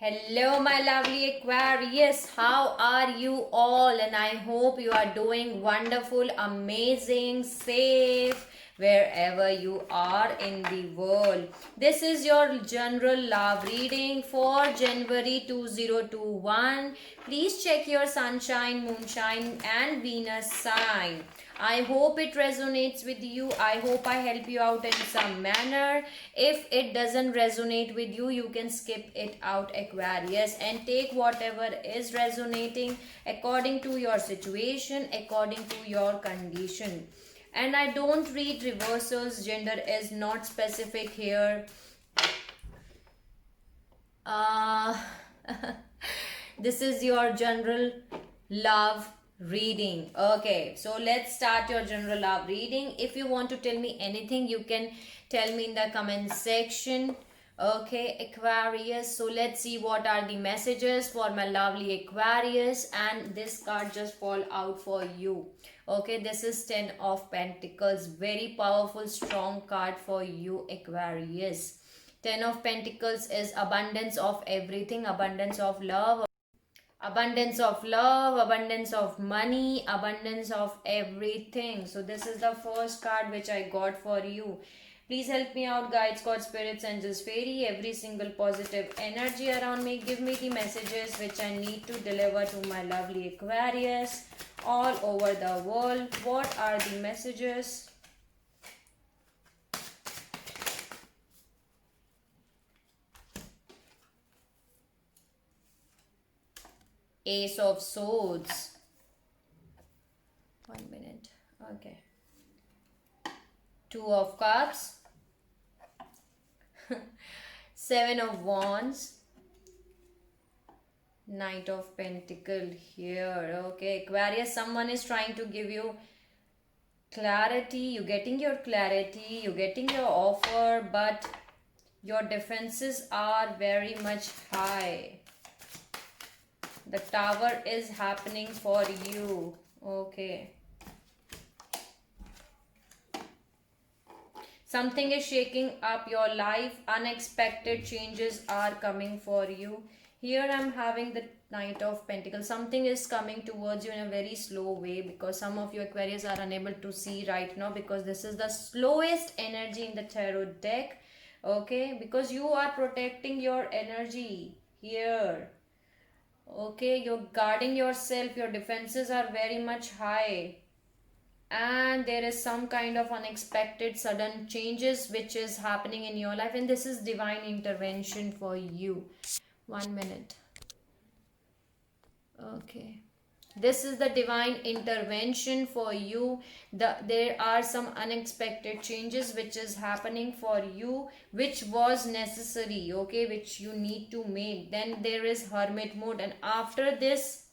Hello, my lovely Aquarius. How are you all? And I hope you are doing wonderful, amazing, safe, wherever you are in the world. This is your general love reading for January 2021. Please check your sunshine, moonshine, and Venus sign. I hope it resonates with you. I hope I help you out in some manner. If it doesn't resonate with you, you can skip it out, Aquarius, and take whatever is resonating according to your situation, according to your condition. And I don't read reversals, gender is not specific here. Uh, this is your general love reading. Okay, so let's start your general love reading. If you want to tell me anything, you can tell me in the comment section. Okay, Aquarius, so let's see what are the messages for my lovely Aquarius, and this card just fall out for you. Okay, this is 10 of Pentacles, very powerful, strong card for you, Aquarius. 10 of Pentacles is abundance of everything, abundance of money, abundance of everything. So this is the first card which I got for you. Please help me out, guides, God, spirits, angels, fairy, every single positive energy around me. Give me the messages which I need to deliver to my lovely Aquarius all over the world. What are the messages? Ace of Swords. 1 minute. Okay. Two of Cups. Seven of Wands. Knight of Pentacle here. Okay, Aquarius, someone is trying to give you clarity. You're getting your clarity. You're getting your offer, but your defenses are very much high. The Tower is happening for you. Okay. Something is shaking up your life. Unexpected changes are coming for you. Here I'm having the Knight of Pentacles. Something is coming towards you in a very slow way, because some of you Aquarius are unable to see right now, because this is the slowest energy in the tarot deck. Okay, because you are protecting your energy here. Okay, you're guarding yourself. Your defenses are very much high, and there is some kind of unexpected sudden changes which is happening in your life, and this is divine intervention for you. 1 minute. Okay, this is the divine intervention for you. There are some unexpected changes which is happening for you, which was necessary, okay, which you need to make. Then there is hermit mode, and after this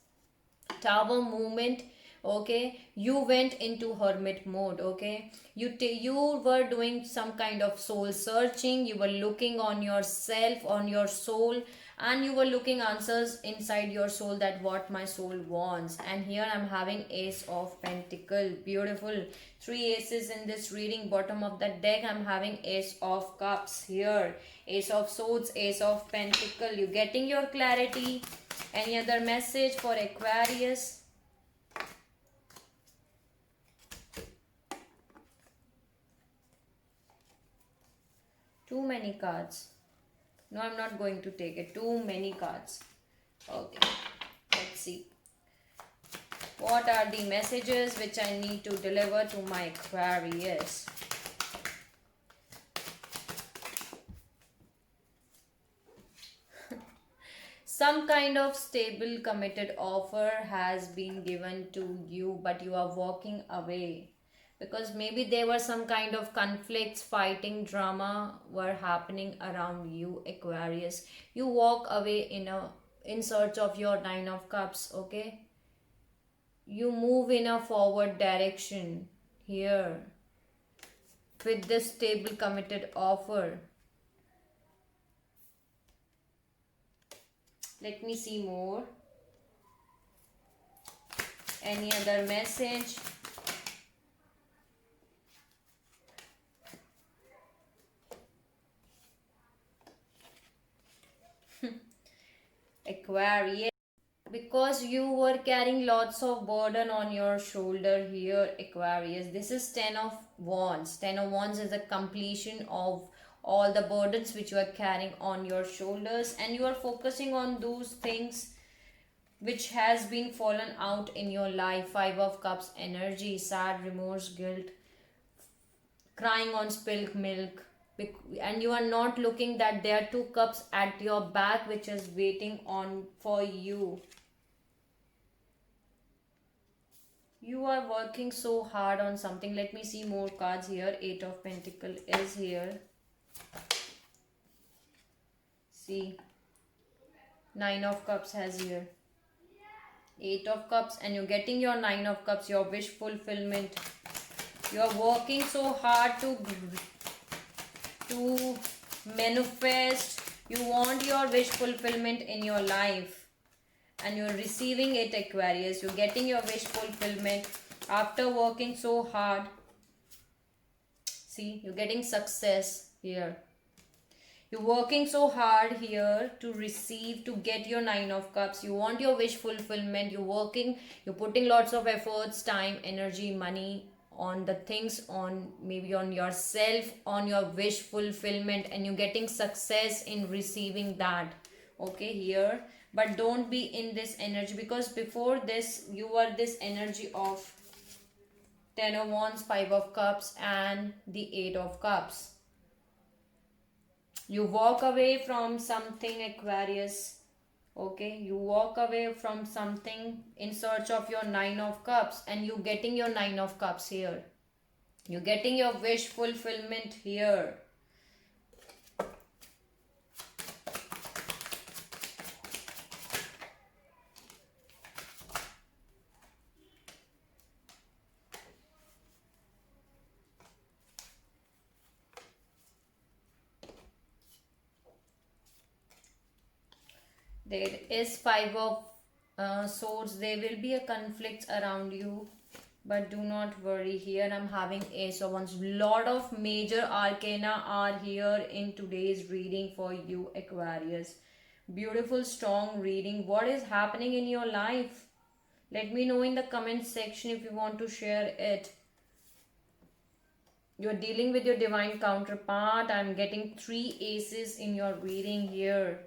Tower movement, okay, you went into hermit mode. Okay, you were doing some kind of soul searching. You were looking on yourself, on your soul, and you were looking answers inside your soul, that what my soul wants. And here I'm having Ace of Pentacle. Beautiful, three aces in this reading. Bottom of the deck I'm having Ace of Cups here, Ace of Swords, Ace of Pentacle. You getting your clarity. Any other message for Aquarius? Too many cards. No, I'm not going to take it. Too many cards. Okay, let's see. What are the messages which I need to deliver to my Aquarius? Some kind of stable committed offer has been given to you, but you are walking away, because maybe there were some kind of conflicts, fighting, drama were happening around you, Aquarius. You walk away in search of your Nine of Cups. Okay, you move in a forward direction here with this stable committed offer. Let me see more. Any other message? Aquarius. Because you were carrying lots of burden on your shoulder here, Aquarius. This is 10 of wands. 10 of wands is the completion of all the burdens which you are carrying on your shoulders, and you are focusing on those things which has been fallen out in your life. 5 of cups energy, sad, remorse, guilt, crying on spilled milk. And you are not looking that there are 2 cups at your back which is waiting on for you. You are working so hard on something. Let me see more cards here. 8 of Pentacle is here. See, 9 of Cups has here. 8 of Cups, and you're getting your 9 of Cups, your wish fulfillment. You are working so hard to manifest. You want your wish fulfillment in your life, and you're receiving it, Aquarius. You're getting your wish fulfillment after working so hard. See, you're getting success here. You're working so hard here to receive, to get your 9 of Cups. You want your wish fulfillment. You're working, you're putting lots of efforts, time, energy, money on the things, on maybe on yourself, on your wish fulfillment, and you're getting success in receiving that. Okay, here. But don't be in this energy, because before this, you were this energy of 10 of Wands, 5 of Cups, and the 8 of Cups. You walk away from something, Aquarius. Okay, you walk away from something in search of your 9 of Cups, and you getting your 9 of Cups here. You're getting your wish fulfillment here. There is 5 of swords. There will be a conflict around you, but do not worry. Here I'm having Ace of Wands. Lot of major arcana are here in today's reading for you, Aquarius. Beautiful, strong reading. What is happening in your life? Let me know in the comment section if you want to share it. You're dealing with your divine counterpart. I'm getting 3 aces in your reading here.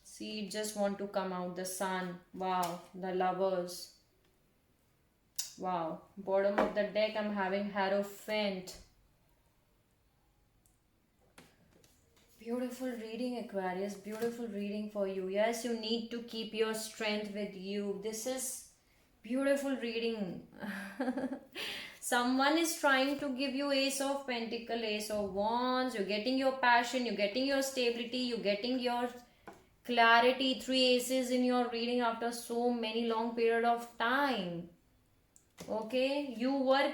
See, just want to come out. The Sun. Wow. The Lovers. Wow. Bottom of the deck, I'm having Hierophant. Beautiful reading, Aquarius. Beautiful reading for you. Yes, you need to keep your strength with you. This is beautiful reading. Someone is trying to give you Ace of Pentacle, Ace of Wands. You're getting your passion. You're getting your stability. You're getting your clarity. 3 aces in your reading after so many long period of time. Okay, you were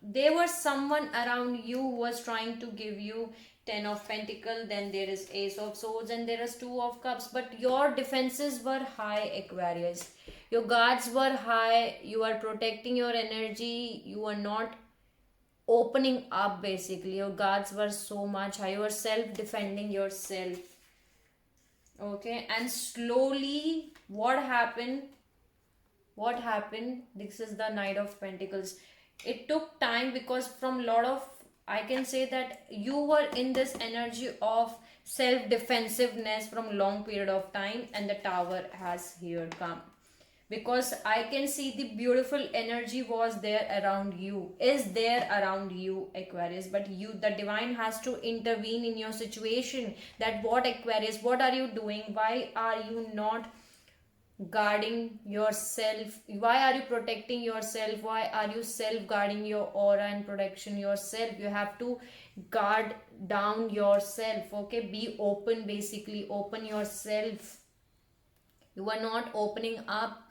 there was someone around you who was trying to give you 10 of Pentacle, then there is Ace of Swords, and there is 2 of Cups, but your defenses were high, Aquarius. Your guards were high. You are protecting your energy. You are not opening up. Basically, your guards were so much high. You were self-defending yourself. Okay, and slowly what happened? This is the Knight of Pentacles. It took time, because from lot of, I can say that you were in this energy of self defensiveness from long period of time, and the Tower has here come, because I can see the beautiful energy was there around you, is there around you, Aquarius, but you, the divine has to intervene in your situation. That what, Aquarius, what are you doing? Why are you not guarding yourself? Why are you protecting yourself? Why are you self guarding your aura and protection yourself? You have to guard down yourself. Okay, be open. Basically, open yourself. You are not opening up.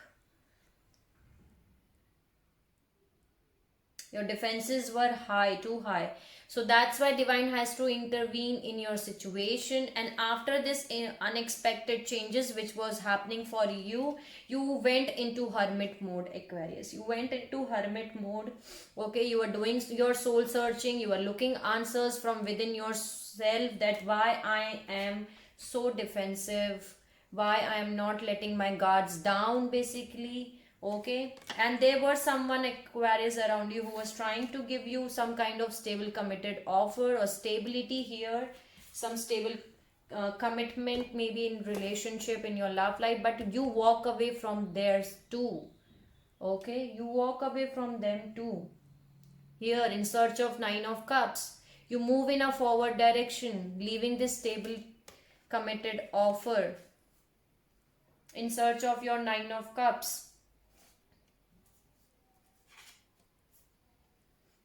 Your defenses were high, too high. So that's why divine has to intervene in your situation. And after this unexpected changes which was happening for you, you went into hermit mode, Aquarius. You went into hermit mode. Okay, you are doing your soul searching. You are looking answers from within yourself, that why I am so defensive, why I am not letting my guards down, basically. Okay, and there was someone, Aquarius, around you who was trying to give you some kind of stable committed offer or stability here, some stable commitment, maybe in relationship, in your love life, but you walk away from theirs too. Okay, you walk away from them too. Here, in search of Nine of Cups, you move in a forward direction, leaving this stable committed offer in search of your Nine of Cups.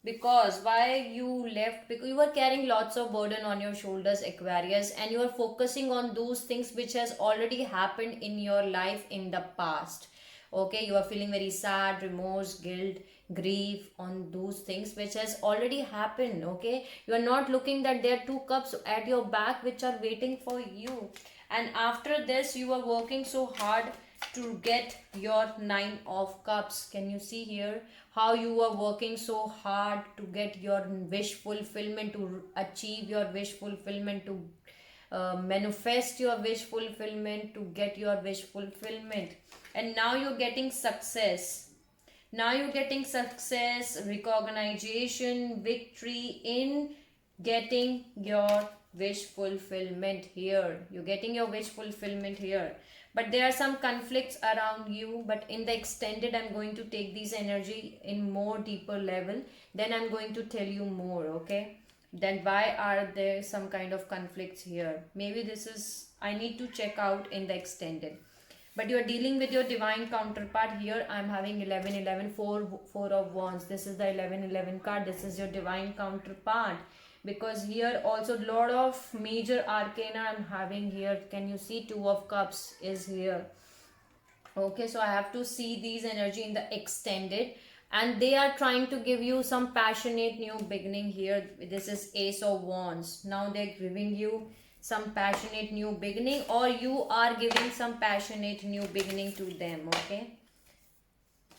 Because why you left? Because you were carrying lots of burden on your shoulders, Aquarius, and you are focusing on those things which has already happened in your life in the past. Okay, you are feeling very sad, remorse, guilt, grief on those things which has already happened. Okay, you are not looking that there are two cups at your back which are waiting for you. And after this, you are working so hard to get your Nine of Cups. Can you see here how you are working so hard to get your wish fulfillment, to achieve your wish fulfillment, to manifest your wish fulfillment, to get your wish fulfillment. And now you're getting success. Now you're getting success, recognition, victory in getting your wish fulfillment here. You're getting your wish fulfillment here. But there are some conflicts around you, but in the extended, I'm going to take these energy in more deeper level. Then I'm going to tell you more, okay? Then why are there some kind of conflicts here? Maybe this is, I need to check out in the extended. But you are dealing with your divine counterpart here. I'm having 11, 11, 4, 4 of wands. This is the 11, 11 card. This is your divine counterpart. Because here also lot of major arcana I'm having here. Can you see? Two of cups is here. Okay, so I have to see these energy in the extended. And they are trying to give you some passionate new beginning here. This is Ace of Wands. Now they're giving you some passionate new beginning, or you are giving some passionate new beginning to them. Okay,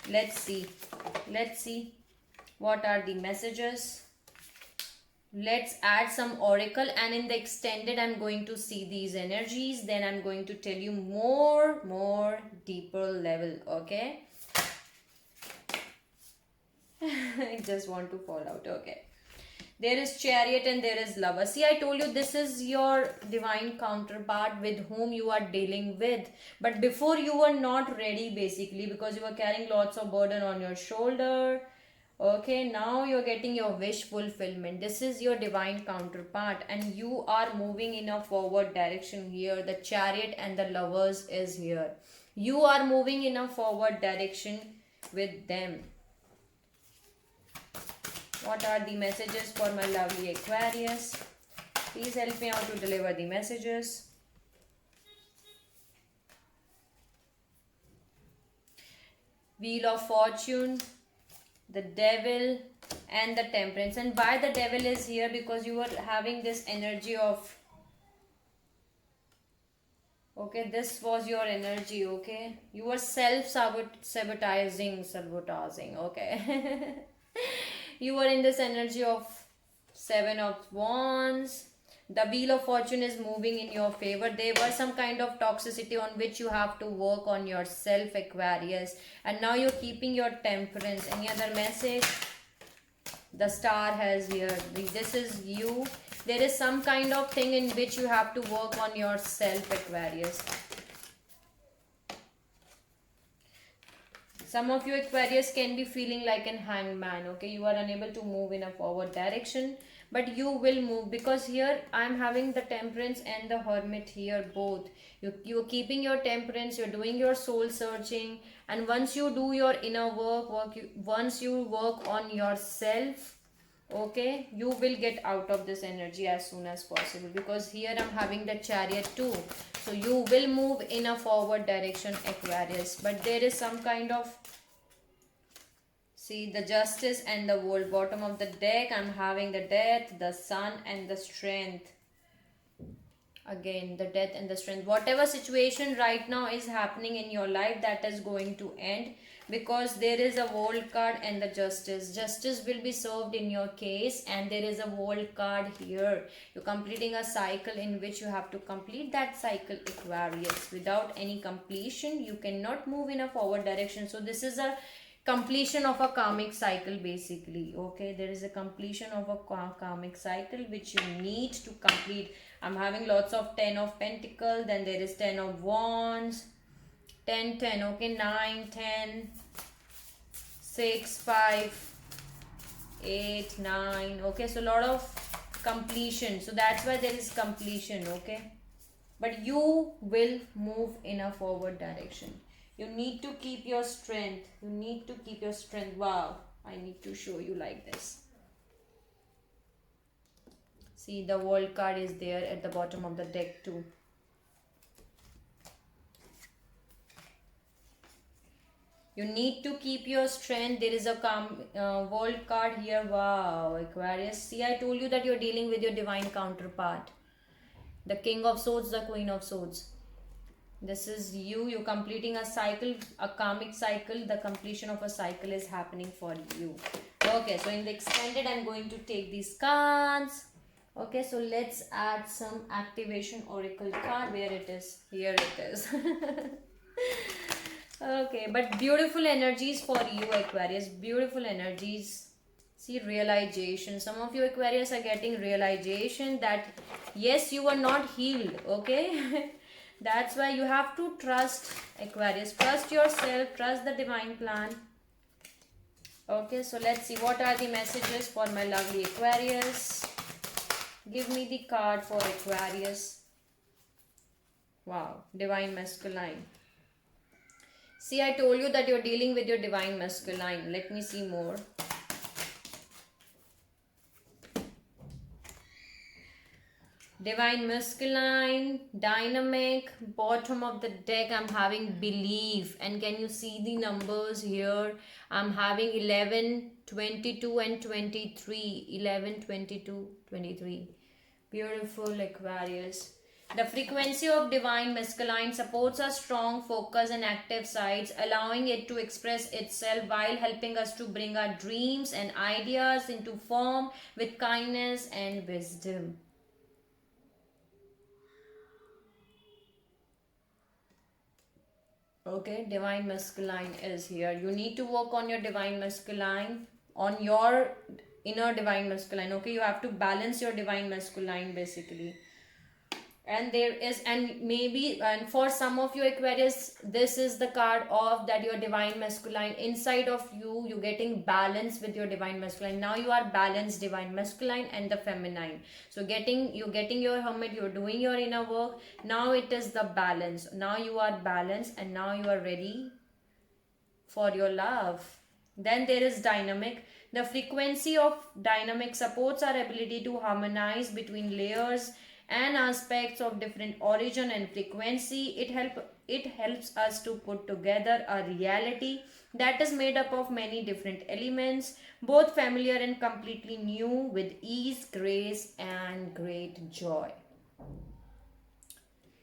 let's see what are the messages. Let's add some oracle, and in the extended I'm going to see these energies, then I'm going to tell you more deeper level. Okay. I just want to fall out. Okay, there is Chariot and there is Lover. See, I told you this is your divine counterpart with whom you are dealing with. But before, you were not ready, basically, because you were carrying lots of burden on your shoulder. Okay, now you're getting your wish fulfillment. This is your divine counterpart, and you are moving in a forward direction here. The Chariot and the Lovers is here. You are moving in a forward direction with them. What are the messages for my lovely Aquarius? Please help me out to deliver the messages. Wheel of Fortune, the Devil, and the Temperance. And why the Devil is here? Because you are having this energy of... Okay, this was your energy, okay? You were self-sabotaging, okay? You were in this energy of Seven of Wands. The Wheel of Fortune is moving in your favor. There was some kind of toxicity on which you have to work on yourself, Aquarius. And now you're keeping your temperance. Any other message? The Star has here. This is you. There is some kind of thing in which you have to work on yourself, Aquarius. Some of you Aquarius can be feeling like an hangman, okay? You are unable to move in a forward direction, but you will move, because here I am having the Temperance and the Hermit here both. You're keeping your temperance, you're doing your soul searching, and once you do your inner once you work on yourself, okay, you will get out of this energy as soon as possible, because here I'm having the Chariot too. So you will move in a forward direction, Aquarius, but there is some kind of See the justice and the world. Bottom of the deck, I'm having the death, the sun, and the strength. Again, the death and the strength. Whatever situation right now is happening in your life, that is going to end, because there is a world card and the justice. Justice will be served in your case, and there is a world card here. You're completing a cycle in which you have to complete that cycle, Aquarius. Without any completion, you cannot move in a forward direction. So this is a completion of a karmic cycle, basically. Okay, there is a completion of a karmic cycle which you need to complete. I'm having lots of 10 of pentacles, then there is 10 of wands, 10 10. Okay, 9 10, 6 5, 8 9. Okay, so a lot of completion, so that's why there is completion. Okay, but you will move in a forward direction. You need to keep your strength. You need to keep your strength. Wow, I need to show you like this. See, the world card is there at the bottom of the deck too. You need to keep your strength. There is a world card here. Wow, Aquarius. See, I told you that you're dealing with your divine counterpart. The King of Swords, the Queen of Swords. This is you. You're completing a cycle, a karmic cycle. The completion of a cycle is happening for you. Okay, so in the extended, I'm going to take these cards. Okay, so let's add some activation oracle card. Where it is? Here it is. Okay, but beautiful energies for you, Aquarius. Beautiful energies. See, realization. Some of you Aquarius are getting realization that yes, you are not healed. Okay. That's why you have to trust, Aquarius. Trust yourself. Trust the divine plan. Okay, so let's see what are the messages for my lovely Aquarius. Give me the card for Aquarius. Wow, divine masculine. See, I told you that you're dealing with your divine masculine. Let me see more. Divine masculine, dynamic. Bottom of the deck, I'm having belief. And can you see the numbers here? I'm having 11, 22 and 23. 11, 22, 23. Beautiful, Aquarius. The frequency of divine masculine supports our strong focus and active sides, allowing it to express itself while helping us to bring our dreams and ideas into form with kindness and wisdom. Okay, divine masculine is here. You need to work on your divine masculine, on your inner divine masculine. Okay, you have to balance your divine masculine, basically. And there is, and maybe, and for some of you Aquarius, this is the card of that your divine masculine inside of you. You getting balance with your divine masculine. Now you are balanced, divine masculine and the feminine. So you're getting your hermit, you're doing your inner work. Now it is the balance. Now you are balanced and now you are ready for your love. Then there is dynamic. The frequency of dynamic supports our ability to harmonize between layers and aspects of different origin and frequency. It helps us to put together a reality that is made up of many different elements, both familiar and completely new, with ease, grace and great joy.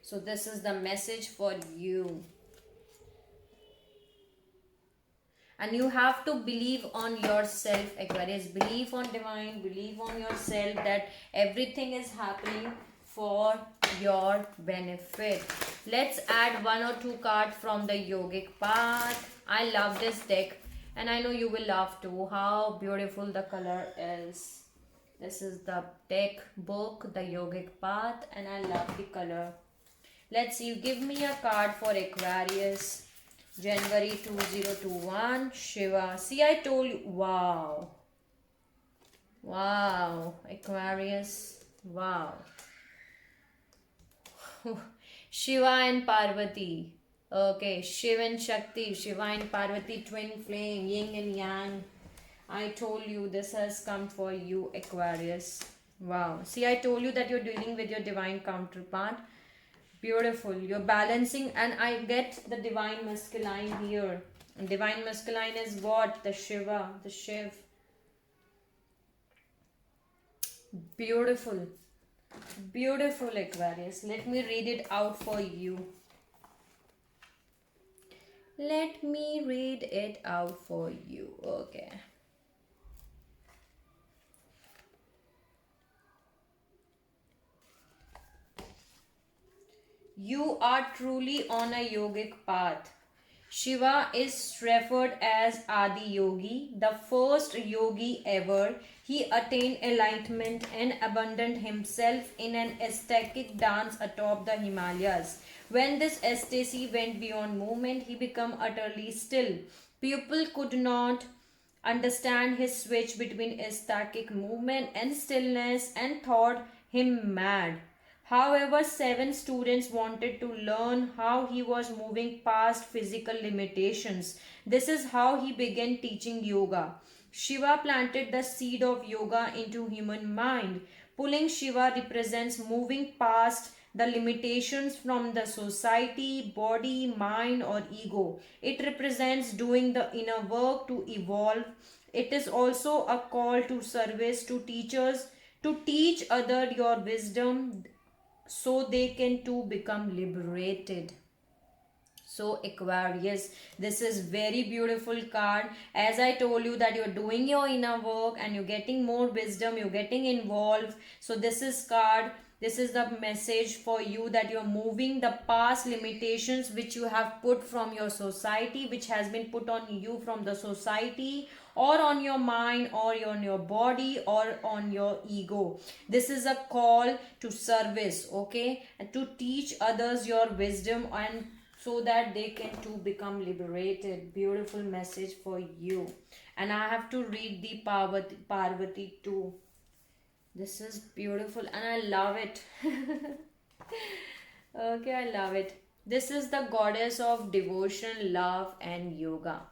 So this is the message for you. And you have to believe on yourself, Aquarius. Believe on divine, believe on yourself that everything is happening for your benefit. Let's add one or two cards from the yogic path. I love this deck and I know you will love too. How beautiful the color is. This is the deck book, the yogic path, and I love the color. Let's see, give me a card for Aquarius. January 2021, Shiva. See, I told you. Wow. Wow, Aquarius. Wow. Shiva and Parvati. Okay, Shiva and Shakti. Shiva and Parvati, twin flame, yin and yang. I told you this has come for you, Aquarius. Wow. See, I told you that you're dealing with your divine counterpart. Beautiful. You're balancing, and I get the divine masculine here. Divine masculine is what? The Shiva, the Shiv. Beautiful. Beautiful, Aquarius. Let me read it out for you. Let me read it out for you. Okay. You are truly on a yogic path. Shiva is referred as Adi Yogi, the first yogi ever. He attained enlightenment and abandoned himself in an ecstatic dance atop the Himalayas. When this ecstasy went beyond movement, he became utterly still. People could not understand his switch between ecstatic movement and stillness and thought him mad. However, seven students wanted to learn how he was moving past physical limitations. This is how he began teaching yoga. Shiva planted the seed of yoga into human mind. Pulling Shiva represents moving past the limitations from the society, body, mind, or ego. It represents doing the inner work to evolve. It is also a call to service to teachers to teach other your wisdom so they can too become liberated. So Aquarius, this is very beautiful card. As I told you that you're doing your inner work and you're getting more wisdom, you're getting involved. So this is card. This is the message for you that you're moving the past limitations which you have put from your society, which has been put on you from the society, or on your mind, or on your body, or on your ego. This is a call to service, okay, and to teach others your wisdom, and so that they can too become liberated. Beautiful message for you. And I have to read the Parvati too. This is beautiful and I love it. Okay, I love it. This is the goddess of devotion, love, and yoga.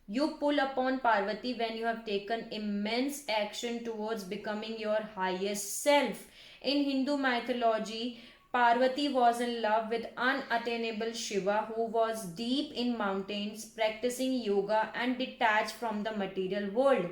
You pull upon Parvati when you have taken immense action towards becoming your highest self. In Hindu mythology, Parvati was in love with unattainable Shiva, who was deep in mountains practicing yoga and detached from the material world.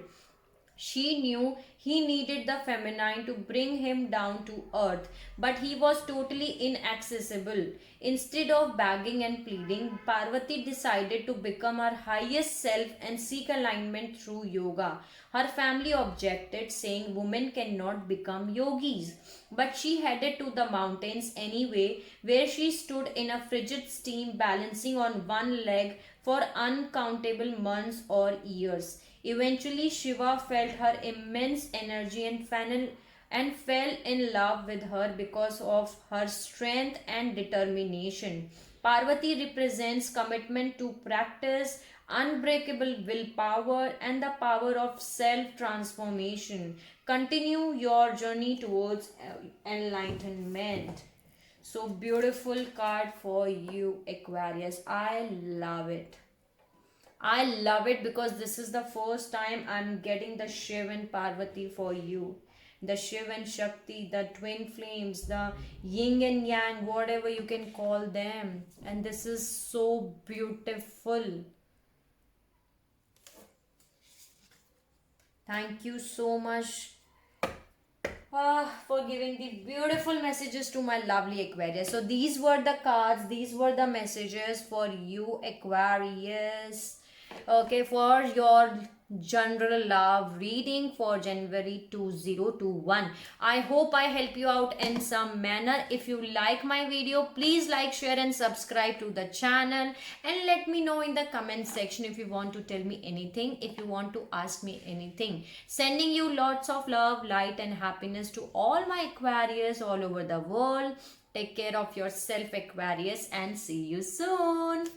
She knew he needed the feminine to bring him down to earth, but he was totally inaccessible. Instead of begging and pleading, Parvati decided to become her highest self and seek alignment through yoga. Her family objected, saying women cannot become yogis. But she headed to the mountains anyway, where she stood in a frigid steam, balancing on one leg for uncountable months or years. Eventually, Shiva felt her immense energy and fell in love with her because of her strength and determination. Parvati represents commitment to practice, unbreakable willpower, and the power of self transformation. Continue your journey towards enlightenment. So, beautiful card for you, Aquarius. I love it. I love it because this is the first time I'm getting the Shiv and Parvati for you. The Shiv and Shakti, the twin flames, the yin and yang, whatever you can call them. And this is so beautiful. Thank you so much for giving the beautiful messages to my lovely Aquarius. So these were the cards, these were the messages for you, Aquarius. Okay, for your general love reading for January 2021. I hope I help you out in some manner. If you like my video, please like, share and subscribe to the channel, and let me know in the comment section if you want to tell me anything, if you want to ask me anything. Sending you lots of love, light and happiness to all my Aquarius all over the world. Take care of yourself, Aquarius, and see you soon.